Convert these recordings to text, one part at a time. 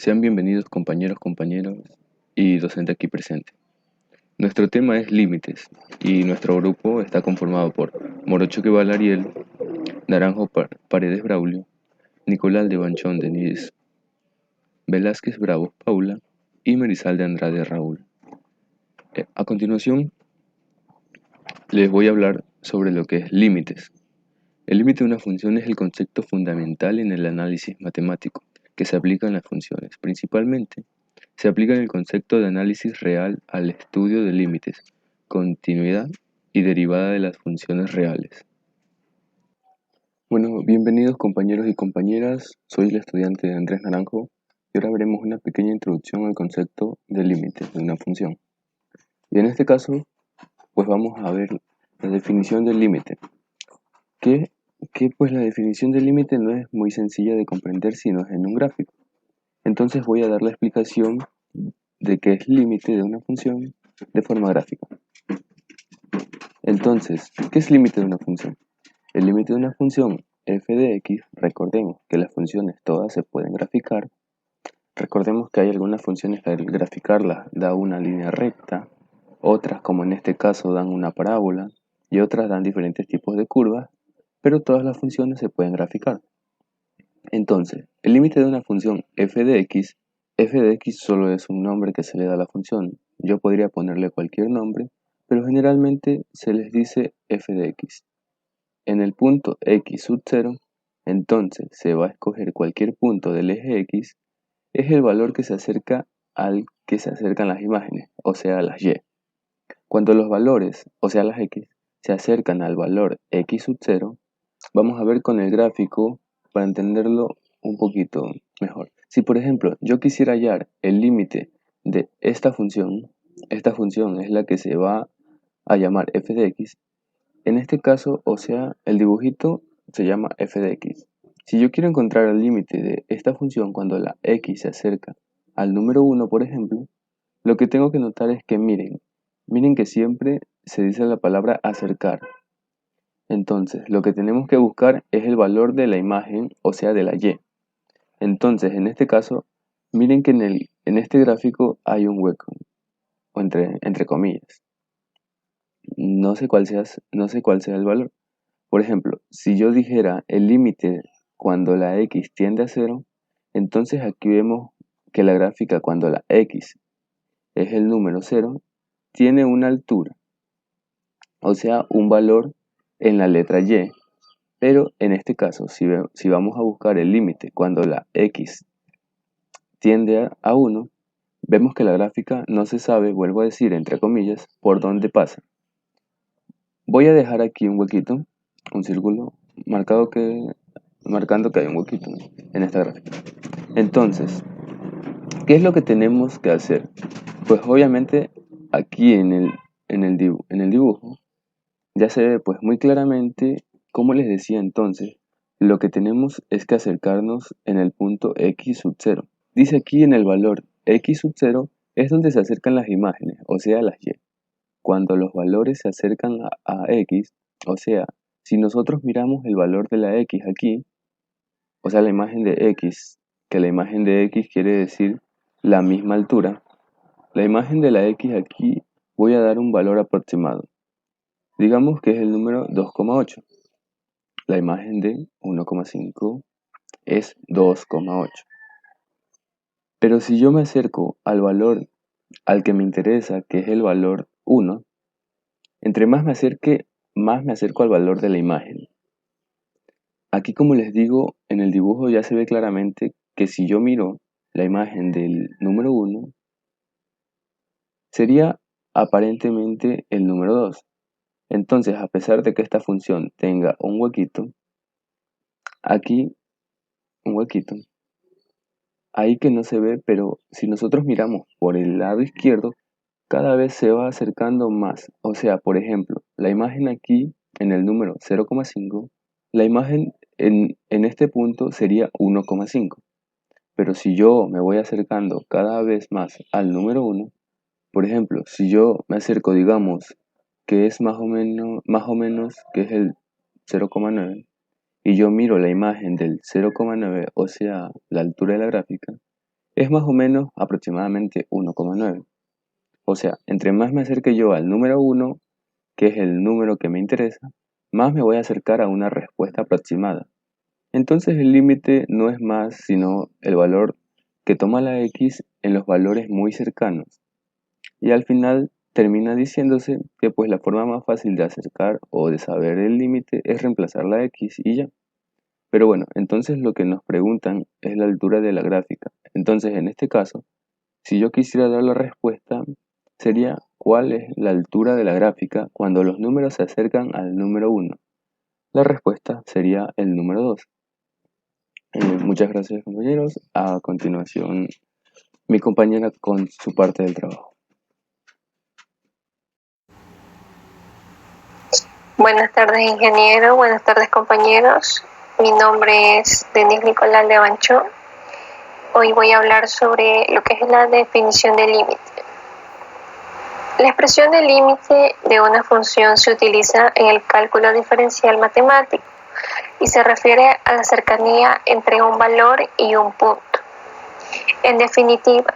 Sean bienvenidos compañeros y docente aquí presente. Nuestro tema es límites y nuestro grupo está conformado por Morocho Valariel, Naranjo Paredes Braulio, Nicolás de Banchón Denise, Velázquez Bravo Paula y Merizalde Andrade Raúl. A continuación les voy a hablar sobre lo que es límites. El límite de una función es el concepto fundamental en el análisis matemático que se aplica en las funciones. Principalmente, se aplica en el concepto de análisis real al estudio de límites, continuidad y derivada de las funciones reales. Bueno, bienvenidos compañeros y compañeras, soy el estudiante Andrés Naranjo y ahora veremos una pequeña introducción al concepto de límites de una función. Y en este caso, pues vamos a ver la definición del límite, que pues la definición del límite no es muy sencilla de comprender si no es en un gráfico. Entonces voy a dar la explicación de qué es límite de una función de forma gráfica. Entonces, ¿qué es límite de una función? El límite de una función f de x, recordemos que las funciones todas se pueden graficar. Recordemos que hay algunas funciones que al graficarlas da una línea recta, otras como en este caso dan una parábola y otras dan diferentes tipos de curvas, pero todas las funciones se pueden graficar. Entonces, el límite de una función f de x solo es un nombre que se le da a la función. Yo podría ponerle cualquier nombre, pero generalmente se les dice f de x. En el punto x sub 0, entonces se va a escoger cualquier punto del eje x, es el valor que se acerca al que se acercan las imágenes, o sea, las y. Cuando los valores, o sea, las x, se acercan al valor x sub 0, vamos a ver con el gráfico para entenderlo un poquito mejor. Si por ejemplo yo quisiera hallar el límite de esta función es la que se va a llamar f de x, en este caso, o sea, el dibujito se llama f de x. Si yo quiero encontrar el límite de esta función cuando la x se acerca al número 1, por ejemplo, lo que tengo que notar es que miren que siempre se dice la palabra acercar. Entonces, lo que tenemos que buscar es el valor de la imagen, o sea, de la y. Entonces, en este caso, miren que en este gráfico hay un hueco, o entre comillas. No sé cuál sea el valor. Por ejemplo, si yo dijera el límite cuando la x tiende a 0, entonces aquí vemos que la gráfica cuando la x es el número 0, tiene una altura, o sea, un valor en la letra y. Pero en este caso, si vamos a buscar el límite cuando la x tiende a 1, vemos que la gráfica no se sabe, vuelvo a decir, entre comillas, por dónde pasa. Voy a dejar aquí un huequito, un círculo, marcando que hay un huequito en esta gráfica. Entonces, ¿qué es lo que tenemos que hacer? Pues obviamente aquí en el dibujo ya se ve pues muy claramente, como les decía entonces, lo que tenemos es que acercarnos en el punto x sub 0. Dice aquí en el valor x sub 0 es donde se acercan las imágenes, o sea las y. Cuando los valores se acercan a x, o sea, si nosotros miramos el valor de la x aquí, o sea la imagen de x, que la imagen de x quiere decir la misma altura, la imagen de la x aquí voy a dar un valor aproximado. Digamos que es el número 2,8. La imagen de 1,5 es 2,8. Pero si yo me acerco al valor al que me interesa, que es el valor 1, entre más me acerco al valor de la imagen. Aquí, como les digo, en el dibujo ya se ve claramente que si yo miro la imagen del número 1, sería aparentemente el número 2. Entonces, a pesar de que esta función tenga un huequito, aquí un huequito, ahí que no se ve, pero si nosotros miramos por el lado izquierdo, cada vez se va acercando más. O sea, por ejemplo, la imagen aquí en el número 0,5, la imagen en este punto sería 1,5. Pero si yo me voy acercando cada vez más al número 1, por ejemplo, si yo me acerco, digamos, que es más o menos que es el 0,9, y yo miro la imagen del 0,9, o sea, la altura de la gráfica, es más o menos aproximadamente 1,9. O sea, entre más me acerque yo al número 1, que es el número que me interesa, más me voy a acercar a una respuesta aproximada. Entonces el límite no es más sino el valor que toma la x en los valores muy cercanos. Y al final termina diciéndose que pues la forma más fácil de acercar o de saber el límite es reemplazar la x y ya. Pero bueno, entonces lo que nos preguntan es la altura de la gráfica. Entonces en este caso, si yo quisiera dar la respuesta, sería ¿cuál es la altura de la gráfica cuando los números se acercan al número 1? La respuesta sería el número 2. Muchas gracias, compañeros. A continuación, mi compañera con su parte del trabajo. Buenas tardes, ingeniero. Buenas tardes, compañeros. Mi nombre es Denis Nicolás Levancho. Hoy voy a hablar sobre lo que es la definición de límite. La expresión de límite de una función se utiliza en el cálculo diferencial matemático y se refiere a la cercanía entre un valor y un punto. En definitiva,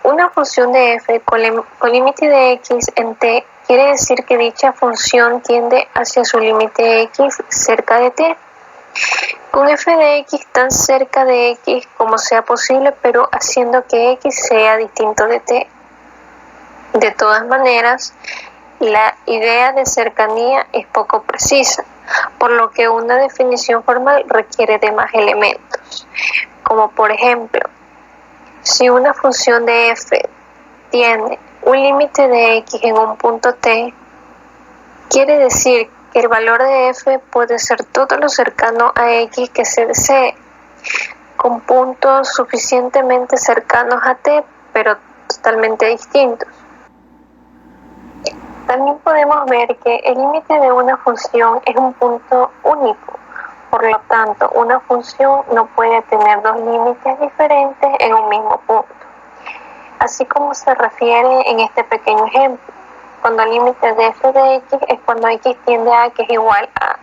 una función de f con límite de x en t quiere decir que dicha función tiende hacia su límite x cerca de t, con f de x tan cerca de x como sea posible, pero haciendo que x sea distinto de t. De todas maneras, la idea de cercanía es poco precisa, por lo que una definición formal requiere de más elementos, como por ejemplo, si una función de f tiene un límite de x en un punto t, quiere decir que el valor de f puede ser todo lo cercano a x que se desee, con puntos suficientemente cercanos a t, pero totalmente distintos. También podemos ver que el límite de una función es un punto único. Por lo tanto, una función no puede tener dos límites diferentes en un mismo punto. Así como se refiere en este pequeño ejemplo, cuando el límite de f de x es cuando x tiende a que es igual a.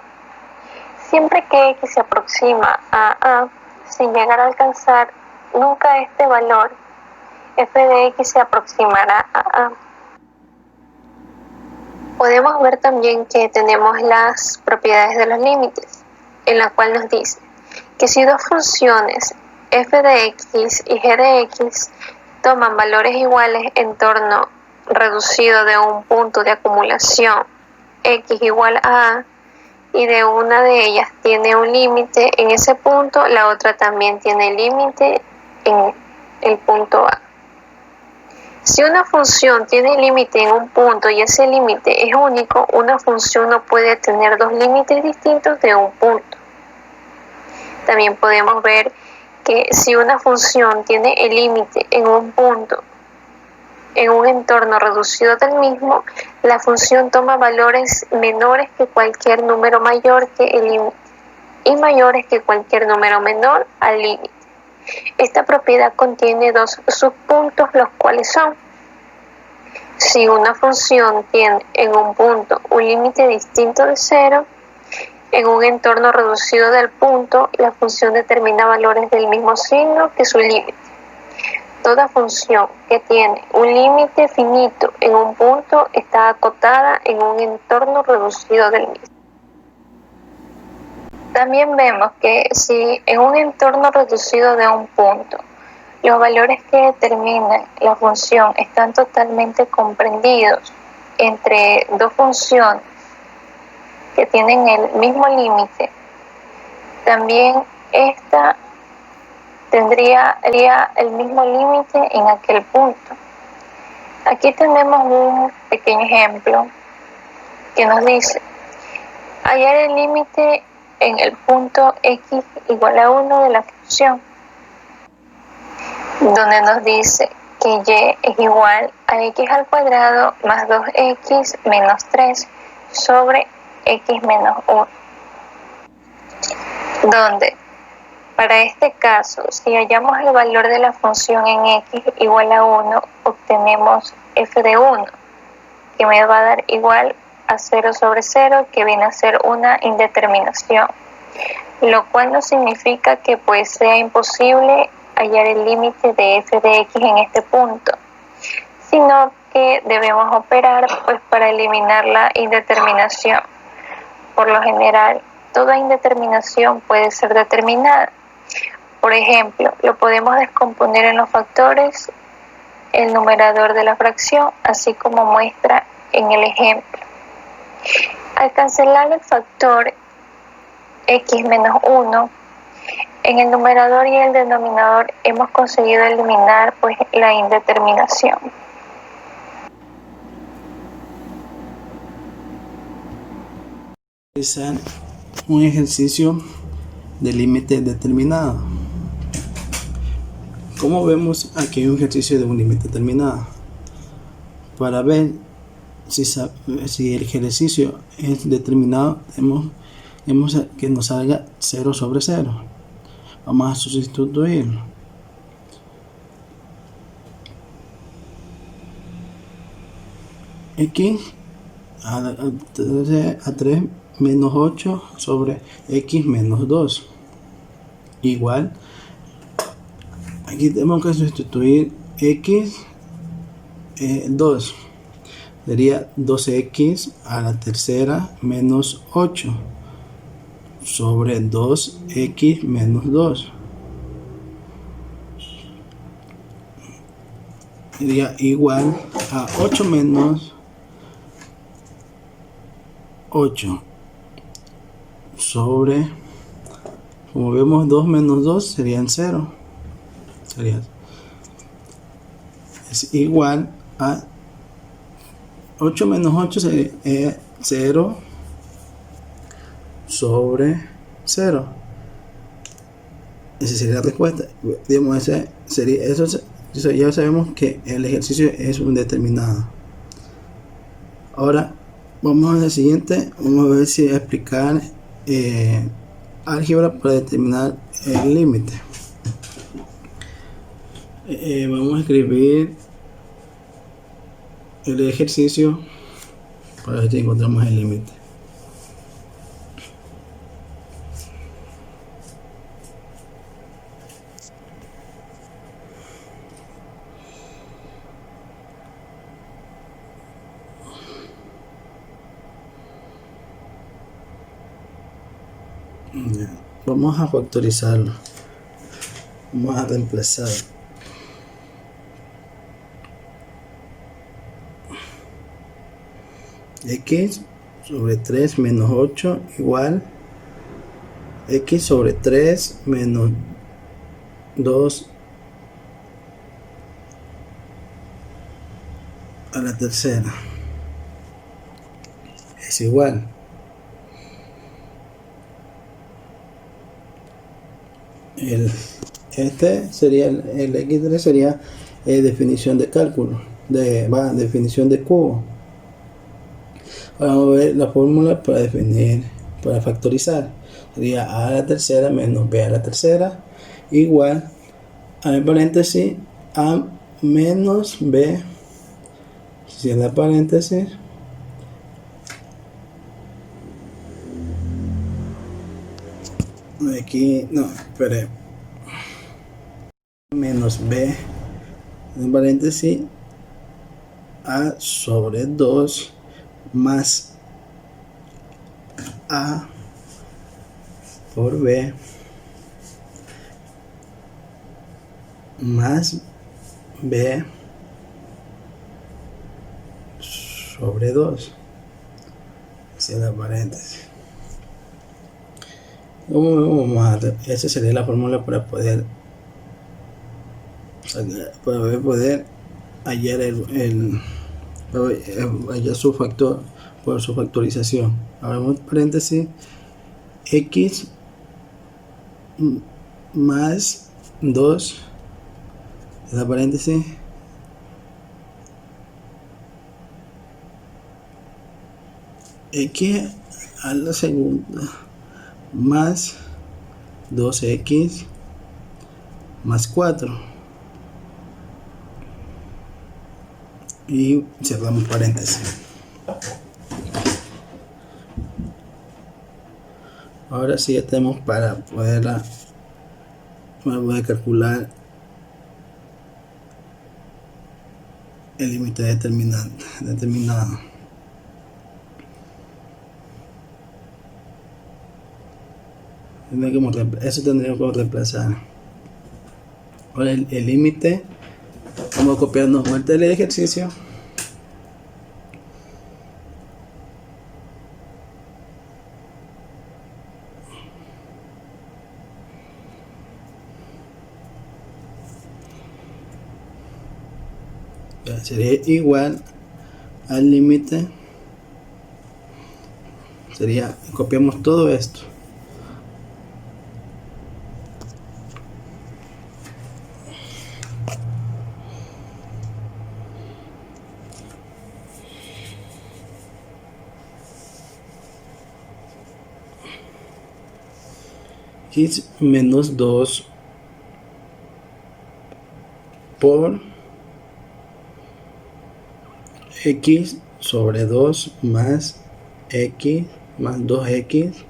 Siempre que x se aproxima a a, sin llegar a alcanzar nunca este valor, f de x se aproximará a a. Podemos ver también que tenemos las propiedades de los límites, en la cual nos dice que si dos funciones f de x y g de x toman valores iguales en torno reducido de un punto de acumulación x igual a y de una de ellas tiene un límite en ese punto, la otra también tiene límite en el punto a. Si una función tiene límite en un punto y ese límite es único, una función no puede tener dos límites distintos de un punto. También podemos ver que si una función tiene el límite en un punto, en un entorno reducido del mismo, la función toma valores menores que cualquier número mayor que el límite y mayores que cualquier número menor al límite. Esta propiedad contiene dos subpuntos, los cuales son: si una función tiene en un punto un límite distinto de 0, en un entorno reducido del punto, la función determina valores del mismo signo que su límite. Toda función que tiene un límite finito en un punto está acotada en un entorno reducido del mismo. También vemos que si en un entorno reducido de un punto los valores que determinan la función están totalmente comprendidos entre dos funciones que tienen el mismo límite, también esta tendría el mismo límite en aquel punto. Aquí tenemos un pequeño ejemplo que nos dice hallar el límite en el punto x igual a 1 de la función, donde nos dice que y es igual a x al cuadrado más 2x menos 3 sobre x menos 1, donde para este caso, si hallamos el valor de la función en x igual a 1, obtenemos f de 1, que me va a dar igual a 0 sobre 0, que viene a ser una indeterminación, lo cual no significa que pues sea imposible hallar el límite de f de x en este punto, sino que debemos operar pues para eliminar la indeterminación. Por lo general, toda indeterminación puede ser determinada. Por ejemplo, lo podemos descomponer en los factores, el numerador de la fracción, así como muestra en el ejemplo. Al cancelar el factor x menos 1, en el numerador y el denominador hemos conseguido eliminar pues la indeterminación. Realizar un ejercicio de límite determinado. Como vemos, aquí hay un ejercicio de un límite determinado. Para ver si el ejercicio es determinado, tenemos que nos salga 0 sobre 0. Vamos a sustituirlo. X a 3 menos 8 sobre x menos 2. Igual, aquí tenemos que sustituir x 2. Sería 2x a la tercera menos 8 sobre 2x menos 2. Sería igual a 8 menos 8 sobre, como vemos, 2 menos 2 serían 0. Es igual a 8 menos 8 sería 0 sobre 0. Esa sería la respuesta. Digamos, eso ya sabemos que el ejercicio es un determinado. Ahora vamos a la siguiente. Vamos a ver si explicar álgebra para determinar el límite. Vamos a escribir el ejercicio para ver si encontramos el límite. Vamos a factorizarlo. Vamos a reemplazar x sobre 3 menos 8 igual x sobre 3 menos 2 a la tercera es igual este sería el x3 sería definición de cálculo definición de cubo. Ahora vamos a ver la fórmula para factorizar. Sería a a la tercera menos b a la tercera igual a paréntesis a menos b, cierra paréntesis, aquí no, espere, menos b en paréntesis a sobre 2 más a por b más b sobre 2, cierra paréntesis. Esa sería la fórmula para poder hallar hallar su factor por su factorización. Abrimos paréntesis, x más 2, la paréntesis, x a la segunda más 2x más 4 y cerramos paréntesis. Ahora sí ya tenemos para poder calcular el límite determinado. Eso tendríamos que reemplazar. Ahora el límite, vamos a copiarnos vuelta del ejercicio. Sería igual al límite, sería, copiamos todo esto, x menos 2 por x sobre 2 más x más 2x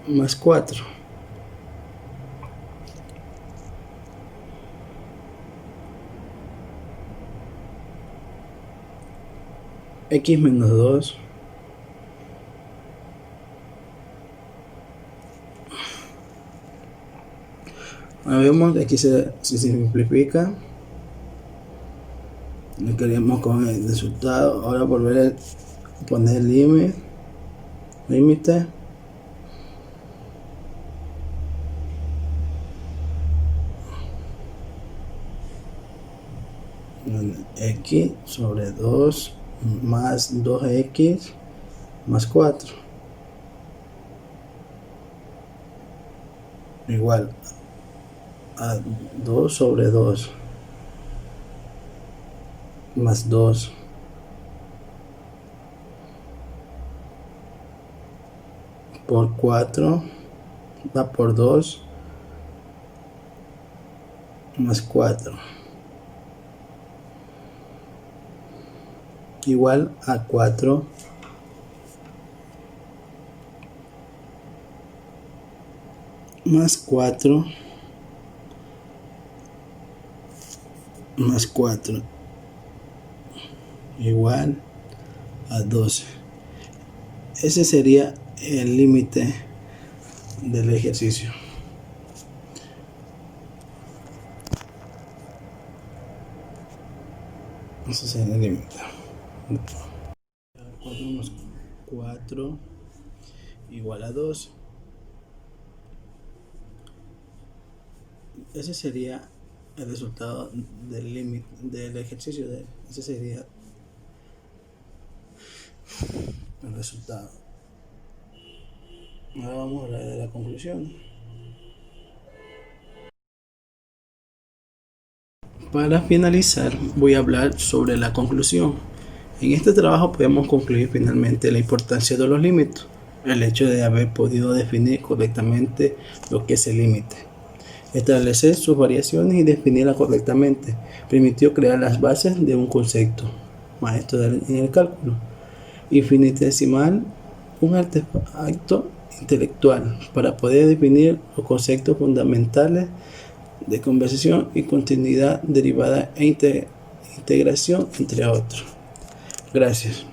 más 4. X menos 2 ahora vemos que aquí se simplifica. Lo queremos con el resultado. Ahora volver a poner límite x sobre 2 más 2x más 4 igual a 2 sobre 2 más 2 por 4 da por 2 más 4 igual a 4 más 4 más 4 igual a 12. Ese sería el límite del ejercicio. Ese sería el límite. 4 más 4 igual a 2. Ese sería el resultado del límite del ejercicio. Ese sería el resultado. Ahora vamos a hablar de la conclusión. Para finalizar, voy a hablar sobre la conclusión. En este trabajo podemos concluir finalmente la importancia de los límites, el hecho de haber podido definir correctamente lo que es el límite, establecer sus variaciones y definirlas correctamente, permitió crear las bases de un concepto maestro en el cálculo infinitesimal, un artefacto intelectual para poder definir los conceptos fundamentales de conversación y continuidad derivada e integración, entre otros. Gracias.